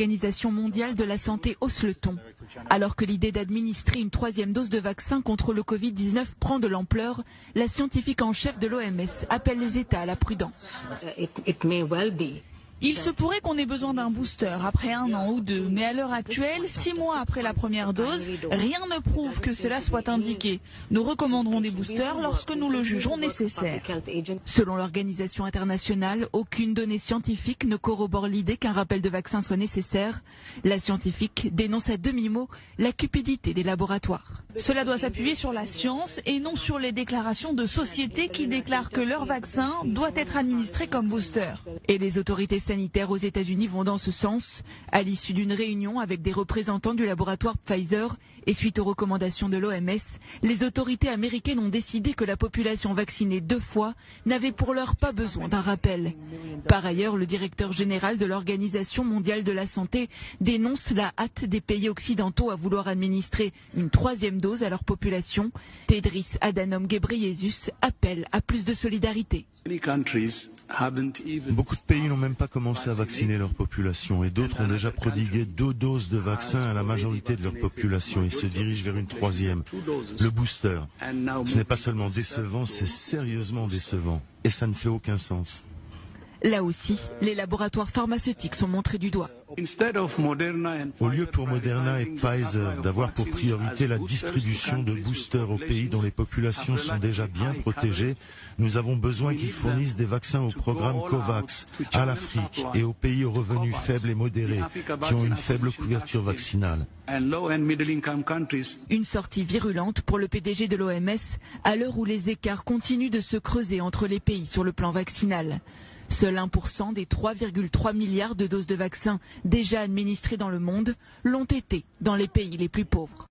l'Organisation mondiale de la santé hausse le ton. Alors que l'idée d'administrer une troisième dose de vaccin contre le Covid-19 prend de l'ampleur, la scientifique en chef de l'OMS appelle les États à la prudence. Il se pourrait qu'on ait besoin d'un booster après 1 an ou 2, mais à l'heure actuelle, 6 mois après la première dose, rien ne prouve que cela soit indiqué. Nous recommanderons des boosters lorsque nous le jugerons nécessaire. Selon l'Organisation internationale, aucune donnée scientifique ne corrobore l'idée qu'un rappel de vaccin soit nécessaire. La scientifique dénonce à demi-mot la cupidité des laboratoires. Cela doit s'appuyer sur la science et non sur les déclarations de sociétés qui déclarent que leur vaccin doit être administré comme booster. Et les autorités sanitaires aux États-Unis vont dans ce sens. À l'issue d'une réunion avec des représentants du laboratoire Pfizer et suite aux recommandations de l'OMS, les autorités américaines ont décidé que la population vaccinée 2 fois n'avait pour l'heure pas besoin d'un rappel. Par ailleurs, le directeur général de l'Organisation mondiale de la santé dénonce la hâte des pays occidentaux à vouloir administrer une troisième dose à leur population. Tedros Adhanom Ghebreyesus appelle à plus de solidarité. Beaucoup de pays n'ont même pas commencé à vacciner leur population et d'autres ont déjà prodigué 2 doses de vaccin à la majorité de leur population et se dirigent vers une troisième, le booster. Ce n'est pas seulement décevant, c'est sérieusement décevant et ça ne fait aucun sens. Là aussi, les laboratoires pharmaceutiques sont montrés du doigt. Au lieu pour Moderna et Pfizer d'avoir pour priorité la distribution de boosters aux pays dont les populations sont déjà bien protégées, nous avons besoin qu'ils fournissent des vaccins au programme COVAX, à l'Afrique et aux pays aux revenus faibles et modérés, qui ont une faible couverture vaccinale. Une sortie virulente pour le PDG de l'OMS à l'heure où les écarts continuent de se creuser entre les pays sur le plan vaccinal. Seul 1% des 3,3 milliards de doses de vaccins déjà administrées dans le monde l'ont été dans les pays les plus pauvres.